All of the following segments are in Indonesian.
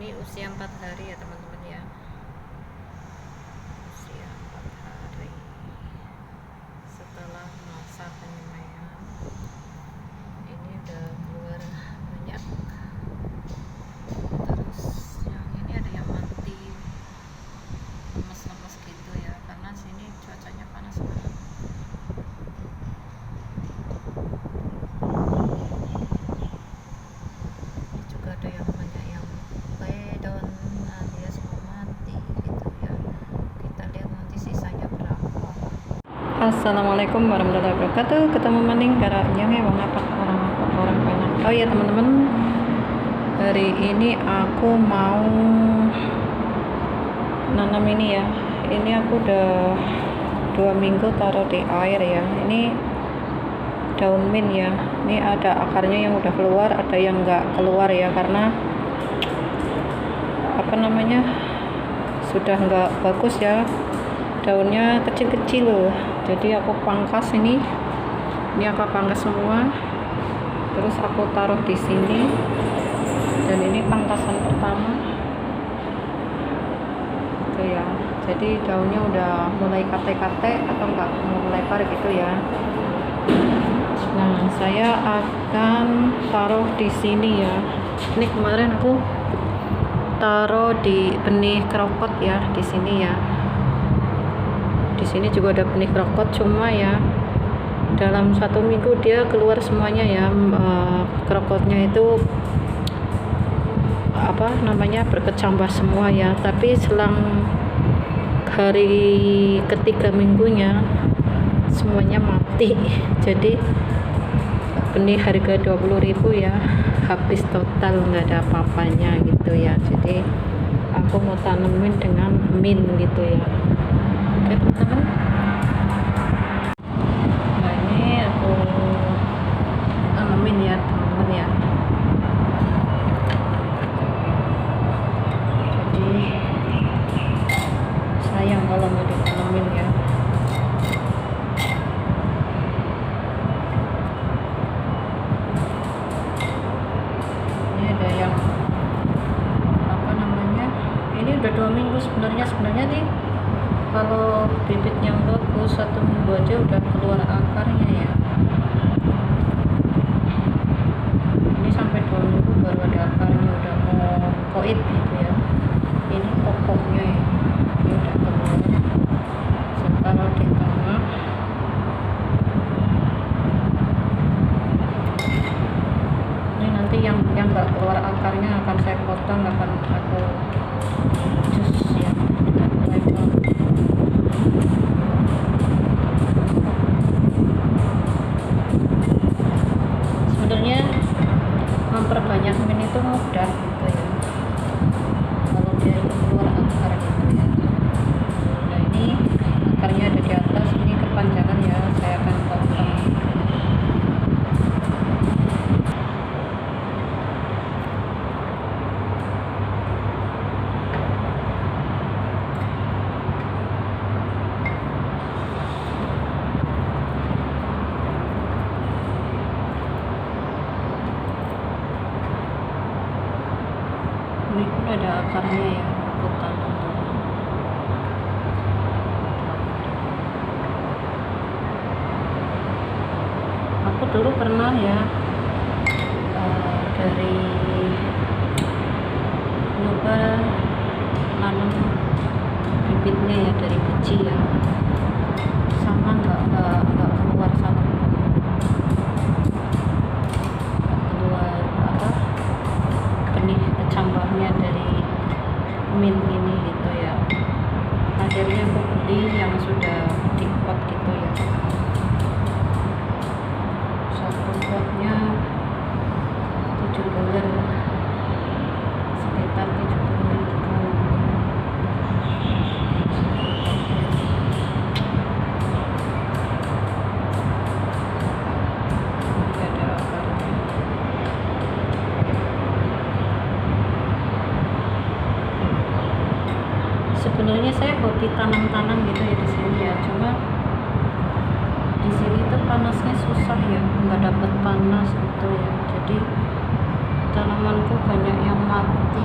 Ini usia 4 hari ya teman-teman ya. Usia 4 hari setelah masa penyemaian. Ini udah keluar banyak. Terus yang ini ada yang mati, lemes-lemes gitu ya, karena sini cuacanya panas banget. Ini juga ada yang banyak yang down alias mau mati gitu ya. Kita lihat nanti sisanya berapa. Assalamualaikum warahmatullahi wabarakatuh. Ketemu maning karanya wong apa orang penak. Oh ya teman-teman, hari ini aku mau nanam ini ya. Ini aku udah 2 minggu taruh di air ya. Ini daun mint ya. Ini ada akarnya yang udah keluar, ada yang enggak keluar ya, karena apa namanya, sudah enggak bagus ya, daunnya kecil-kecil loh. Jadi aku pangkas ini aku pangkas semua, terus aku taruh di sini. Dan ini pangkasan pertama gitu ya. Jadi daunnya udah mulai kate-kate atau enggak mau lebar gitu ya. Nah, saya akan taruh di sini ya. Ini kemarin aku taruh di benih krokot ya, di sini ya. Di sini juga ada benih krokot, cuma ya dalam 1 minggu dia keluar semuanya ya. Krokotnya itu apa namanya, berkecambah semua ya. Tapi selang hari ketiga minggunya semuanya mati. Jadi benih harga 20.000 ya, habis total, nggak ada apa-apanya gitu ya. Jadi aku mau tanemin dengan mint gitu ya. Oke teman-teman, nah ini aku tanemin ya teman-teman ya. Jadi sayang kalau mau ditanemin ya. Ini ada yang apa namanya, ini udah 2 minggu sebenarnya nih. Kalau bibit yang bagus 1 minggu aja udah keluar akarnya ya. Ini sampai 2 minggu baru ada akarnya, udah mau koit gitu ya. Ini pokoknya ya, ini udah keluar. Saya taruh di tengah. Ini nanti yang nggak keluar akarnya akan saya potong, akan aku jus ya. Sebenarnya memperbanyak mint itu mudah gitu ya, kalau dia itu keluar akar gitu ya. Nah ini akarnya ada di atas, ini kepanjangan ya, saya akan potong. Ini pun ada akarnya ya, aku tanam dulu. Aku dulu pernah ya dari nyoba nanam bibitnya ya dari biji ya, sama nggak keluar sama keluar apa, benih kecambahnya dari mint ini gitu ya. Akhirnya aku beli yang sudah di pot gitu ya. Satu potnya $7, sekitar 70.000. Ada akarnya. Sebenarnya saya hobi tanam-tanam gitu ya di sini ya, cuma di sini tuh panasnya susah ya, nggak dapet panas gitu ya. Jadi tanamanku banyak yang mati.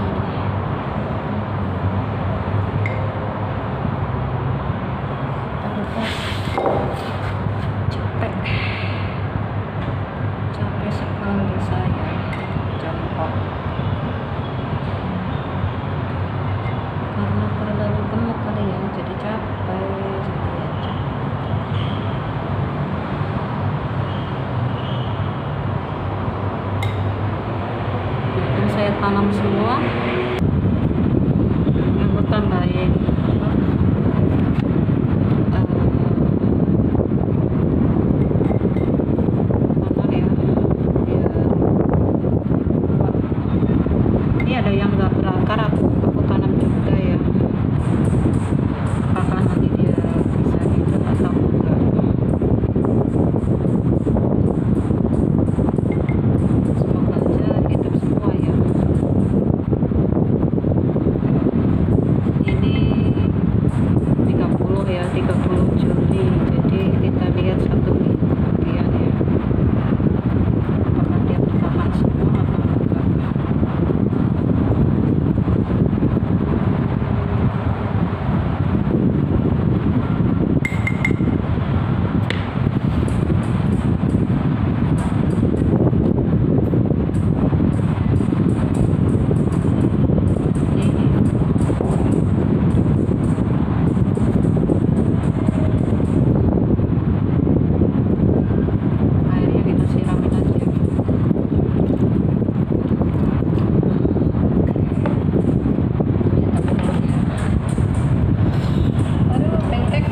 tanam semua. Aku tambahin tanah ya, biar kuat. Ini ada yang nggak berakar, aku tanam juga ya. Apakah nanti dia bisa hidup atau enggak? Semoga aja hidup semua ya. Ini 30 ya, 30 Juli. Jadi kita lihat 1 minggu kemudian ya, apakah dia bertahan semua atau enggak. Airnya kita siramin aja. Aduh, teng-teng.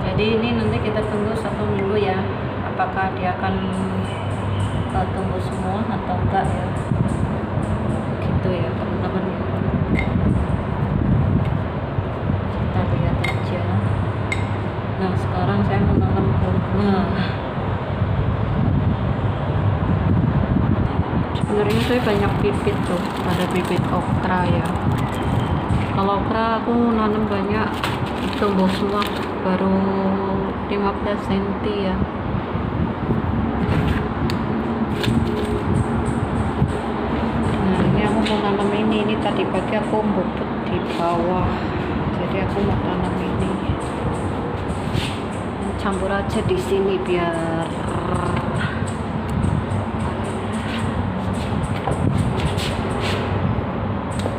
Jadi ini nanti kita tunggu 1 minggu ya, apakah dia akan tumbuh semua atau enggak ya, gitu ya teman-teman. Kita lihat aja. Nah sekarang saya menanam bunga. Sebenarnya saya banyak bibit tuh, ada bibit okra ya. Kalau okra aku nanam banyak, tumbuh semua, baru 15 cm ya. Nah ini aku mau nanam ini tadi pagi aku bubut di bawah, jadi aku mau tanam ini. Campur aja di sini biar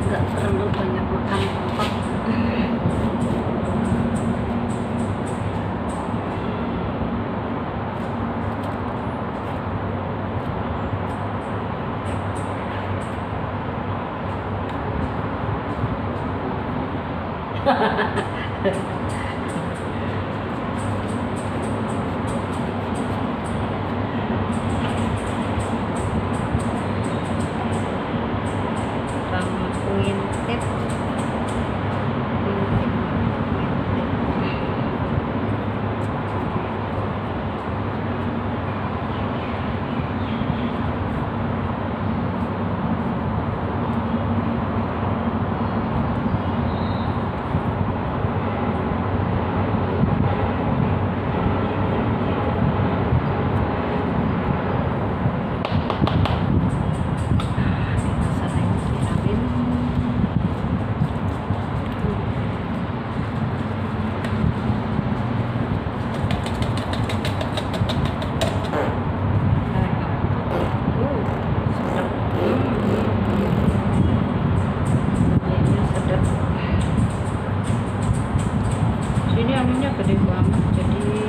nggak perlu banyak makan pot. Ngintip. Sini anginnya gede banget, jadi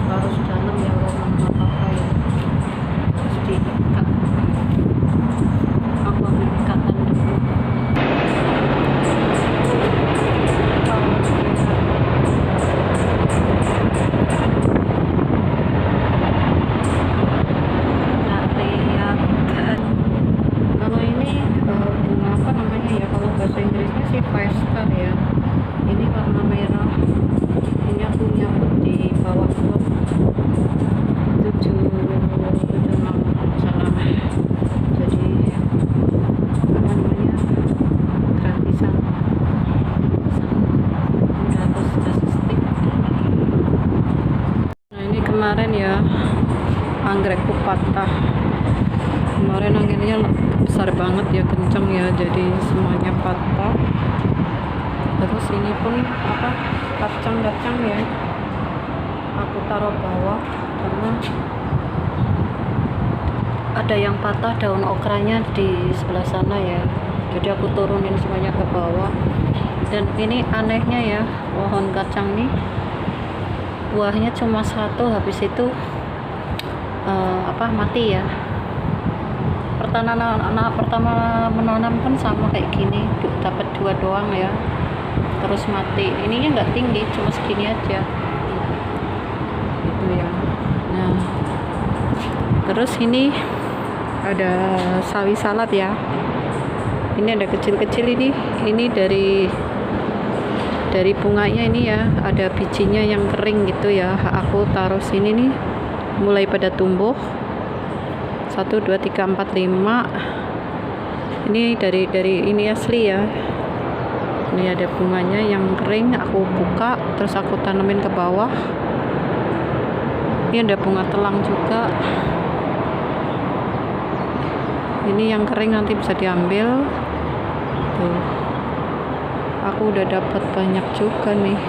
harus dalam ya, apa-apa ya, harus diikat. Aku ambil ikatan dulu. Kalau ini bunga apa namanya ya, kalau bahasa Inggrisnya sih Fiesta ya. Ini warna merah, ini aku nyabut di bawah pot 776 salah, jadi apa namanya, gratisan udah aku kasih stick. Nah ini kemarin ya anggrekku patah. Kemarin anginnya besar banget ya, kenceng ya, jadi semuanya patah. Terus ini pun apa, kacang-kacang ya, aku taruh bawah karena ada yang patah daun okranya di sebelah sana ya, jadi aku turunin semuanya ke bawah. Dan ini anehnya ya, pohon kacang ini buahnya cuma satu, habis itu mati ya. Pertama menanam kan sama kayak gini, dapat 2 doang ya, terus mati. Ininya nggak tinggi, cuma segini aja gitu ya. Nah, terus ini ada sawi salad ya. Ini ada kecil-kecil, ini dari bunganya ini ya, ada bijinya yang kering gitu ya. Aku taruh sini nih, mulai pada tumbuh 1 2 3 4 5. Ini dari ini asli ya. Ini ada bunganya yang kering, aku buka terus aku tanemin ke bawah. Ini ada bunga telang juga. Ini yang kering nanti bisa diambil tuh. Aku udah dapat banyak juga nih.